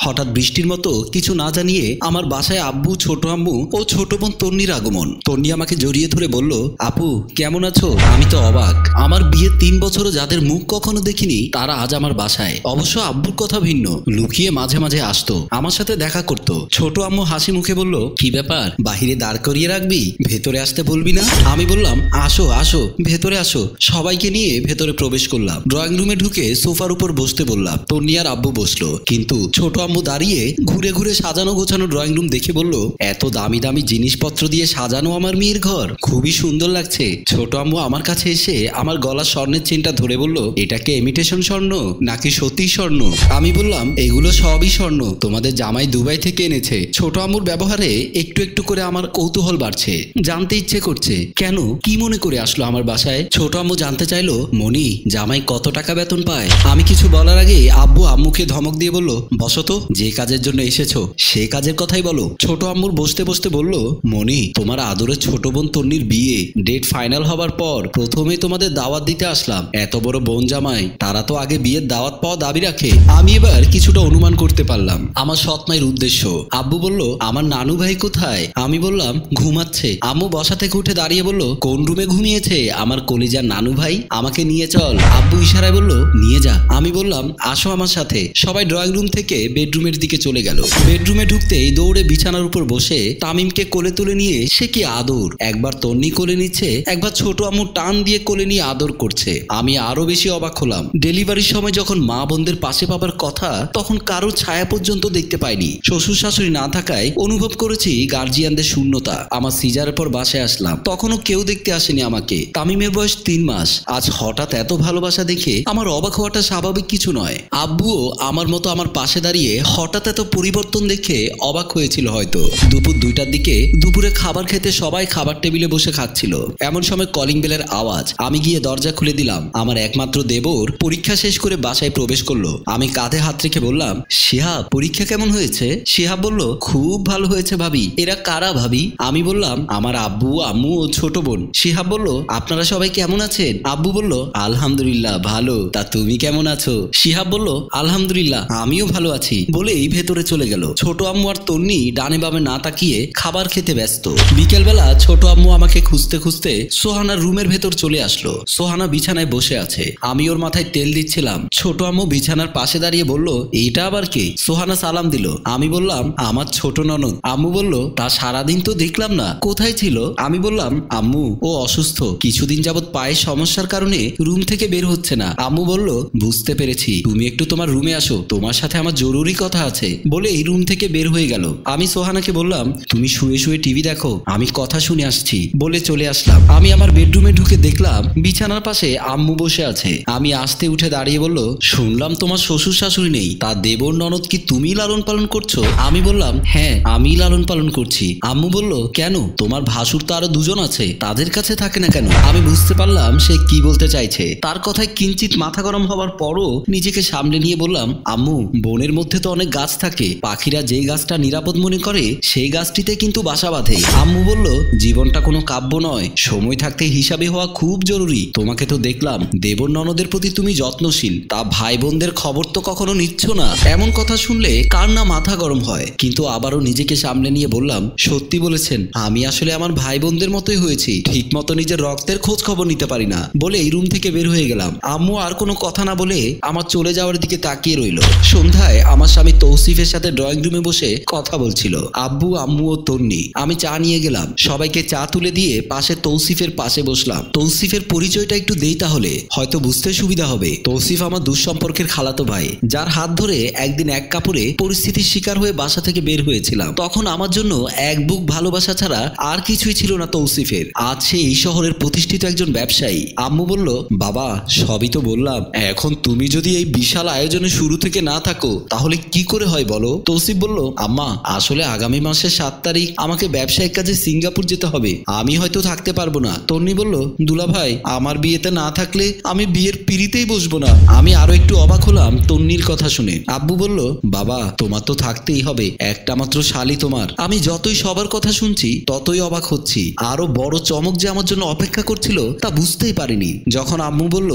হঠাৎ বৃষ্টির মতো কিছু না জানিয়ে আমার বাসায় আব্বু, ছোট আম্মু ও ছোট বোন তন্নির আগমন। তন্নি আমাকে জড়িয়ে ধরে বলল, আপু কেমন আছো? আমি তো অবাক। আমার বিয়ের 3 বছরও যাদের মুখ কখনো দেখিনি তারা আজ আমার বাসায়। অবশ্য আব্বুর কথা ভিন্ন, লুকিয়ে মাঝে মাঝে আসতো, আমার সাথে দেখা করতো। ছোট আম্মু হাসি মুখে বলল, কি ব্যাপার, বাহিরে দাঁড় করিয়ে রাখবি, ভেতরে আসতে বলবি না? আমি বললাম, আসো আসো, ভেতরে আসো। সবাইকে নিয়ে ভেতরে প্রবেশ করলাম। ড্রয়িং রুমে ঢুকে সোফার উপর বসতে বললাম। তন্নি আর আব্বু বসলো, কিন্তু ছোট আম্মু দাঁড়িয়ে ঘুরে ঘুরে সাজানো গোছানো ড্রয়িং রুম দেখে বলল, এত দামি দামি জিনিসপত্র দিয়ে সাজানো আমার মেয়ের ঘর, খুবই সুন্দর লাগছে। ছোট আম্মু আমার কাছে এসে আমার গলার স্বর্ণের চেনটা ধরে বলল, এটাকে ইমিটেশন স্বর্ণ নাকি সত্যি স্বর্ণ? আমি বললাম, এগুলো সবই স্বর্ণ, তোমাদের জামাই দুবাই থেকে এনেছে। ছোট আম্মুর ব্যবহারে একটু একটু করে আমার কৌতূহল বাড়ছে, জানতে ইচ্ছে করছে কেন, কি মনে করে আসলো আমার বাসায়। ছোট আম্মু জানতে চাইলো, মনি, জামাই কত টাকা বেতন পায়? আমি কিছু বলার আগে আব্বু আম্মুকে ধমক দিয়ে বলল, বসো তো, যে কাজের জন্য এসেছো সে কাজের কথাই বলো। ছোট আম্মুর বসতে বসতে বলল, মনি, তোমার আদরের ছোট বোন তন্নির বিয়ে ডেট ফাইনাল হবার পর প্রথমে তোমাদের দাওয়াত দিতে আসলাম। এত বড় বোন জামাই, তারা তো আগে বিয়ের দাওয়াত পাওয়া দাবি রাখে। আমি এবার কিছুটা অনুমান করতে পারলাম আমার সৎ মায়ের উদ্দেশ্য। আব্বু বলল, আমার নানু ভাই কোথায়? আমি বললাম, ঘুমাচ্ছে। আম্মু বসা থেকে উঠে দাঁড়িয়ে বলল, কোন রুমে ঘুমিয়েছে আমার কলিজার নানু ভাই? আমাকে নিয়ে চল। আব্বু ইশারায় বলল, নিয়ে যা। আমি বললাম, আসো আমার সাথে। সবাই ড্রয়িং রুম থেকে বেডরুমের দিকে চলে গেল। বেডরুমে ঢুকতেই দৌড়ে বিছানার উপর বসে তামিমকে কোলে তুলে নিয়ে সে কি আদর! একবার তন্নি কোলে নিচ্ছে, একবার ছোট আম্মু টান দিয়ে কোলে নিয়ে আদর করছে। আমি আরো বেশি অবাক হলাম। ডেলিভারির সময় যখন মা বোনদের পাশে পাবার কথা, তখন কারো ছায়া পর্যন্ত দেখতে পাইনি। শ্বশুর শাশুড়ি না থাকায় অনুভব করেছি গার্জিয়ানদের শূন্যতা। আমার সিজারের পর বাসায় আসলাম, তখনও কেউ দেখতে আসেনি আমাকে। তামিমের বয়স 3 মাস। আজ হঠাৎ এত ভালোবাসা দেখে আমার অবাক হওয়াটা স্বাভাবিক কিছু নয়। আব্বুও আমার মতো আমার পাশে দাঁড়িয়ে হঠাৎ এত পরিবর্তন দেখে অবাক হয়েছিল হয়তো। দুপুর 2টার দিকে দুপুরে খাবার খেতে সবাই খাবার টেবিলে বসে খাচ্ছিল। এমন সময় কলিং বেলের আওয়াজ। আমি গিয়ে দরজা খুলে দিলাম। আমার একমাত্র দেবর পরীক্ষা শেষ করে বাসায় প্রবেশ করলো। আমি কাঁধে হাত রেখে বললাম, শিহাব, পরীক্ষা কেমন হয়েছে? শিহাব বলল, খুব ভালো হয়েছে ভাবি। এরা কারা ভাবি? আমি বললাম, আমার আব্বু, আম্মু ও ছোট বোন। শিহাব বলল, আপনারা সবাই কেমন আছেন? আব্বু বলল, আলহামদুলিল্লাহ ভালো, তা তুমি কেমন আছো? শিহাব বলল, আলহামদুলিল্লাহ আমিও ভালো আছি, বলেই ভেতরে চলে গেল। ছোট আম্মু আর তন্নি ডানে বামে না তাকিয়ে খাবার খেতে ব্যস্ত। বিকেলবেলা ছোট আম্মু আমাকে খুঁজতে খুঁজতে সোহানার রুমের ভেতর চলে আসলো। সোহানা বিছানায় বসে আছে, আমি ওর মাথায় তেল দিচ্ছিলাম। ছোট আম্মু বিছানার পাশে দাঁড়িয়ে বলল, এইটা আবার কে? সোহানা সালাম দিল। আমি বললাম, আমার ছোট ননদ। আম্মু বলল, তা সারাদিন তো দেখলাম না, কোথায় ছিল? আমি বললাম, আম্মু ও অসুস্থ, কিছুদিন যাবৎ পায়ের সমস্যার কারণে রুম থেকে বের হচ্ছে না। আম্মু বলল, বুঝতে পেরেছি, তুমি একটু তোমার রুমে আসো, তোমার সাথে আমার জরুরি কথা আছে, বলে এই রুম থেকে বের হয়ে গেল। আমি সোহানাকে বললাম, তুমি শুয়ে শুয়ে টিভি দেখো, আমি কথা শুনে আসছি, বলে চলে আসলাম। আমি আমার বেডরুমে ঢুকে দেখলাম বিছানার পাশে আম্মু বসে আছে। আমি আস্তে উঠে দাঁড়িয়ে বলল, শুনলাম তোমার শ্বশুর শাশুড়ি নেই, তা দেবর ননদ কি তুমি লালন পালন করছো? আমি বললাম, হ্যাঁ আমি লালন পালন করছি। আম্মু বলল, কেন, তোমার ভাসুর তো আরো 2জন আছে, তাদের কাছে থাকে না কেন? আমি বুঝতে পারলাম সে কি বলতে চাইছে। তার কথায় কিঞ্চিত মাথা গরম হবার পরও নিজেকে সামলে নিয়ে বললাম, আম্মু, বনের মধ্যে তো অনেক গাছ থাকে, পাখিরা যেই গাছটা নিরাপদ মনে করে সেই গাছটিতে কিন্তু বাসা বাঁধে। আম্মু বলল, জীবনটা কোনো কাব্য নয়, সময় থাকতে হিসাবে হওয়া খুব জরুরি। তোমাকে তো দেখলাম দেবর ননদের প্রতি তুমি যত্নশীল, তা ভাই বোনদের খবর তো কখনো নিচ্ছ না। এমন কথা শুনলে কার না মাথা গরম হয়, কিন্তু আবারও নিজেকে সামলে নিয়ে বললাম, সত্যি বলেছেন, আমি আসলে আমার ভাই বোনদের মতোই হয়েছি, ঠিক মতো নিজের রক্তের খোঁজ খবর নিতে পারি না, বলে এই রুম থেকে বের হয়ে গেলাম। আম্মু আর কোনো কথা না বলে আমার চলে যাওয়ার দিকে তাকিয়ে রইল। সন্ধ্যায় আমার স্বামী তৌসিফের সাথে ড্রয়িং রুমে বসে কথা বলছিল। আব্বু, আম্মু ও তন্নি। আমি চা নিয়ে গেলাম, সবাইকে চা তুলে দিয়ে পাশে তৌসিফের পাশে বসলাম। তৌসিফের পরিচয়টা একটু দেই তাহলে, হয়তো বুঝতে সুবিধা হবে। তৌসিফ আমার দুঃসম্পর্কের খালাতো ভাই, যার হাত ধরে একদিন এক কাপড়ে পরিস্থিতির শিকার হয়ে বাসা থেকে বের হয়েছিলাম। তখন আমার জন্য এক বুক ভালোবাসা ছাড়া আর কিছুই ছিল না তৌসিফের। আজ সে এই শহরের প্রতিষ্ঠিত একজন ব্যবসায়ী। আম্মু বলল, বাবা সবই তো বললাম, এখন তুমি যদি এই বিশাল আয়োজনে শুরু থেকে না থাকো তাহলে কি করে হয় বলো? তৌসিফ বলল, আম্মা, আসলে আগামী মাসের 7 তারিখ আমাকে ব্যবসায়িক কাজে সিঙ্গাপুর যেতে হবে, আমি হয়তো থাকতে পারবো না। তন্নি বলল, দুলা ভাই, আমার বিয়েতে না থাকলে আমি বিয়ের পিড়িতেই বসবো না। আমি আরো একটু অবাক হলাম তন্নির কথা শুনে। আব্বু বলল, বাবা, তোমার তো থাকতেই হবে, একটা মাত্র শালি তোমার। আমি যতই সবার কথা শুনছি ততই অবাক হচ্ছি। আরো বড় চমক যে আমার জন্য অপেক্ষা করছিল তা বুঝতেই পারিনি। যখন আম্মু বলল,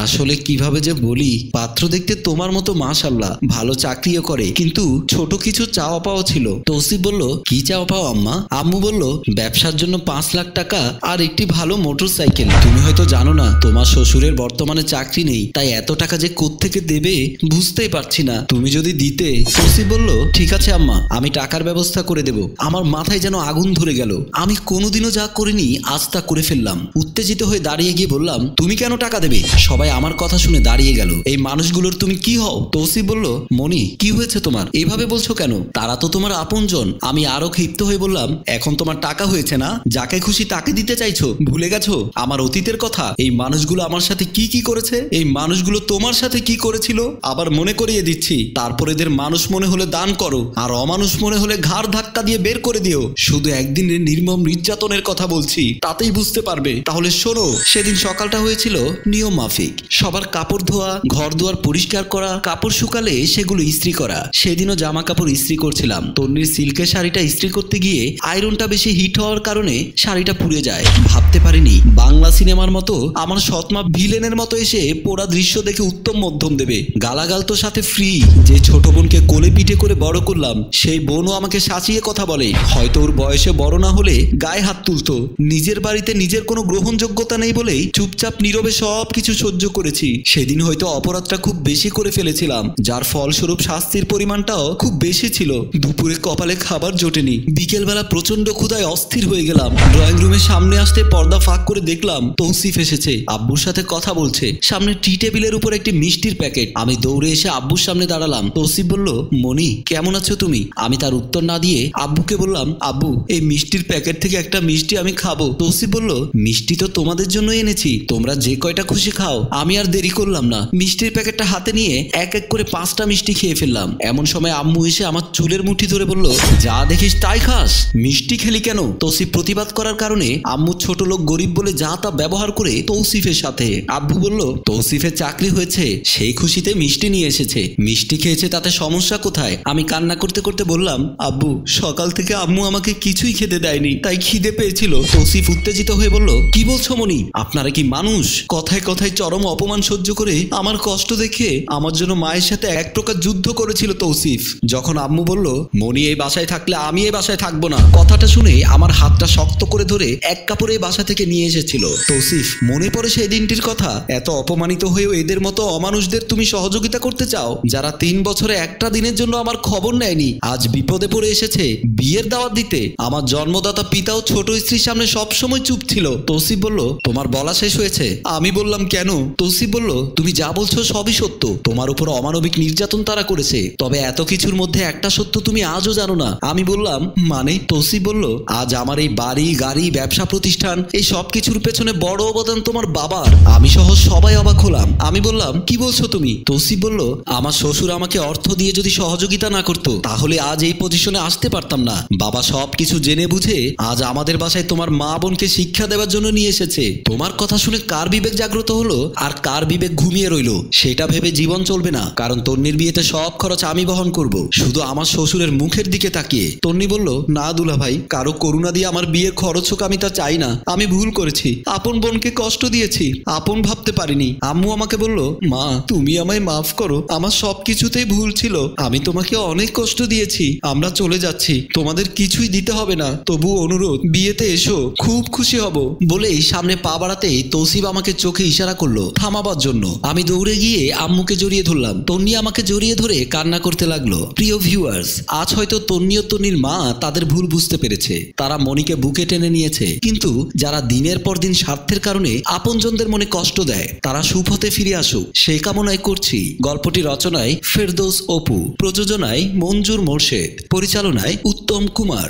আসলে কিভাবে যে বলি, পাত্র দেখতে তোমার মতো মাশাআল্লাহ, ভালো চাকরি চাকরিও করে, কিন্তু ছোট কিছু চাওয়া পাওয়া ছিল। তৌসিফ বলল, কি চাওয়া পাও আম্মা? আম্মু বলল, ব্যবসার জন্য 5 লাখ টাকা আর একটি ভালো মোটরসাইকেল। তুমি হয়তো জানো না, তোমার শ্বশুরের বর্তমানে চাকরি নেই, তাই এত টাকা যে কোত্থেকে দেবে বুঝতেই পারছি না। তুমি যদি দিতে। তৌসিফ বলল, ঠিক আছে আম্মা, আমি টাকার ব্যবস্থা করে দেব। আমার মাথায় যেন আগুন ধরে গেল। আমি কোনোদিনও যা করিনি আজ তা করে ফেললাম। উত্তেজিত হয়ে দাঁড়িয়ে গিয়ে বললাম, তুমি কেন টাকা দেবে? সবাই আমার কথা শুনে দাঁড়িয়ে গেল। এই মানুষগুলোর তুমি কি হও? তৌসিফ বলল, মনি, কি হয়েছে তোমার? এভাবে বলছো কেন? তারা তো তোমার আপনজন। আমি আরো ক্ষিপ্ত হয়ে বললাম, এখন তোমার টাকা হয়েছে না, যাকে খুশি তাকে দিতে চাইছো। ভুলে গেছো আমার অতীতের কথা? এই মানুষগুলো আমার সাথে কি কি করেছে, এই মানুষগুলো তোমার সাথে কি করেছিল আবার মনে করিয়ে দিচ্ছি। তারপর এদের মানুষ মনে হলে দান করো, আর অমানুষ মনে হলে ঘাড় ধাক্কা দিয়ে বের করে দিও। শুধু একদিনের নির্মম নির্যাতনের কথা বলছি, তাতেই বুঝতে পারবে। তাহলে শোনো। সেদিন সকালটা হয়েছিল নিয়ম মাফিক। সবার কাপড় ধোয়া, ঘর দুয়ার পরিষ্কার করা, কাপড় শুকালে সেগুলো ইস্ত্রি করা। সেদিনও জামা কাপড় ইস্ত্রি করছিলাম। তন্নির সিল্কের শাড়িটা ইস্ত্রি করতে গিয়ে আয়রনটা বেশি হিট হওয়ার কারণে শাড়িটা পুড়ে যায়। ভাবতে পারিনি বাংলা সিনেমার মতো আমার সৎমা ভিলেনের মতো এসে পোড়া দৃশ্য দেখে উত্তম মধ্যম দেবে। গালাগাল তো সাথে ফ্রি। যে ছোট বোনকে কোলে পিঠে করে বড় করলাম, সেই বোনও আমাকে সাঁচিয়ে কথা বলে। হয়তো ওর বয়সে বড় না হলে গায়ে হাত তুলতো। নিজের বাড়িতে নিজের কোনো গ্রহণযোগ্যতা নেই বলেই চুপচাপ নীরবে সবকিছু সহ্য করেছি। সেদিন হয়তো অপরাধটা খুব বেশি করে ফেলেছিলাম, যার ফলস্বরূপ শাস্তির পরিমাণটাও খুব বেশি ছিল। দুপুরে কপালে খাবার জোটেনি। বিকেলবেলা প্রচন্ড ক্ষুধায় অস্থির হয়ে গেলাম। ড্রয়িং রুমের সামনে আসতে পর্দা ফাঁক করে দেখলাম তৌসিফ এসেছে, আব্বুর সাথে কথা বলছে। সামনে টি টেবিলের উপর একটি মিষ্টির প্যাকেট। আমি দৌড়ে এসে আব্বুর সামনে দাঁড়ালাম। তৌসিফ বলল, মনি, কেমন আছো তুমি? আমি তার উত্তর না দিয়ে আব্বুকে বললাম, আব্বু, এই মিষ্টির প্যাকেট থেকে একটা মিষ্টি আমি খাবো। তৌসিফ বলল, মিষ্টি তো তোমাদের জন্য এনেছি, তোমরা যে কয়টা খুশি খাও। আমি আর দেরি করলাম না, মিষ্টির প্যাকেটটা হাতে নিয়ে এক এক করে 5টা মিষ্টি খেয়ে ফেললাম। এমন সময় আম্মু এসে আমার চুলের মুঠি ধরে বলল, যা দেখিস তাই খাস, মিষ্টি খেলি কেন? তৌসিফ প্রতিবাদ করার কারণে আম্মু ছোট লোক গরিব বলে যা তা ব্যবহার করে তৌসিফের সাথে। আব্বু বলল, তৌসিফের চাকরি হয়েছে, সেই খুশিতে মিষ্টি নিয়ে এসেছে, মিষ্টি খেয়েছে, তাতে সমস্যা কোথায়? আমি কান্না করতে করতে বললাম, আব্বু, সকাল থেকে আম্মু আমাকে কিছুই খেতে দেয়নি, তাই খিদে পেয়েছিল। তৌসিফ উত্তেজিত হয়ে বলল, কি বলছো মনি? আপনারা কি মানুষ? কথায় কথায় চরম অপমান সহ্য করে আমার কষ্ট দেখে আমার জন্য মায়ের সাথে এক প্রকার যুদ্ধ করেছিল তৌসিফ। যখন আম্মু বলল, মনি এই বাসায় থাকলে আমি এই বাসায় থাকবো না, কথাটা শুনে আমার হাতটা শক্ত করে ধরে এক কাপড়ে বাসা থেকে নিয়ে এসেছিল। তৌসিফ, মনে পড়ে সেই দিনটির কথা? এত অপমানিত হয়েও এদের মতো অমানুষদের তুমি সহযোগিতা করতে চাও, যারা 3 বছরে একটা দিনের জন্য আমার খবর নেয়নি, আজ বিপদে পড়ে এসেছে বিয়ের দাওয়াত দিতে। আমার জন্মদাতা পিতাও ছোট স্ত্রীর সামনে সবসময় চুপ ছিল। তৌসিফ বলল, তোমার বলা শেষ হয়েছে? আমি বললাম, কেন? তৌসিফ বলল, তুমি যা বলছো সবই সত্য। তোমার উপর অমানবিক নির্যাতন তারা করেছে, তবে এত কিছুর মধ্যে একটা সত্য তুমি আজও জানো না। আমি বললাম, মানে? তৌসিফ বলল, আজ আমার এই বাড়ি, গাড়ি, ব্যবসা প্রতিষ্ঠান, এই সব কিছুর পেছনে বড় অবদান তোমার বাবার। আমি সহ সবাই অবাক হলাম। আমি বললাম, কি বলছো তুমি? তৌসিফ বলল, আমার শ্বশুর আমাকে অর্থ দিয়ে যদি সহযোগিতা না করতো, তাহলে আজ এই পজিশনে আসতে পারতাম না। বাবা সবকিছু জেনে বুঝে আজ আমাদের বাসায় তোমার মা বোনকে শিক্ষা দেওয়ার জন্য নিয়ে এসেছে। তোমার কথা শুনে কার বিবেক জাগ্রত হলো আর কার বিবেক ঘুমিয়ে রইলো সেটা ভেবে জীবন চলবে না, কারণ তন্নির বিয়েতে সব খরচ আমি বহন করব, শুধু আমার শ্বশুরের মুখের দিকে তাকিয়ে। তন্নি বলল, না দুলা ভাই, কারো করুণা দিয়ে আমার বিয়ের খরচ হোক আমি তা চাই না। আমি ভুল করেছি, আপন বোনকে কষ্ট দিয়েছি, আপন ভাবতে পারিনি। আম্মু আমাকে বলল, মা, তুমি আমায় মাফ করো, আমার সবকিছুতেই ভুল ছিল, আমি তোমাকে অনেক কষ্ট দিয়েছি, আমরা চলে যাচ্ছি, তোমাদের কিছুই দিতে হবে না, তবু অনুরোধ, বিয়েতে এসো, খুব খুশি হব। বলেই সামনে পা বাড়াতেই তৌসিফ আমাকে চোখে ইশারা করলো থামাবার জন্য। আমি দৌড়ে গিয়ে আম্মুকে জড়িয়ে ধরলাম। তন্নি আমাকে জড়িয়ে ধরে কান্না করতে লাগলো। প্রিয় ভিউয়ার্স, আজ হয়তো তন্নি ও তন্নির মা তাদের ভুল বুঝতে পেরেছে, তারা মনিকে বুকে টেনে নিয়েছে। কিন্তু যারা দিনের পর দিন স্বার্থের কারণে আপনজনদের মনে কষ্ট দেয়, তারা সুপথে ফিরে আসুক সেই কামনায় করছি। গল্পটি রচনায় ফেরদৌস অপু, প্রযোজনায় মঞ্জুর মোর্শেদ, পরিচালনায় উত্তম কুমার।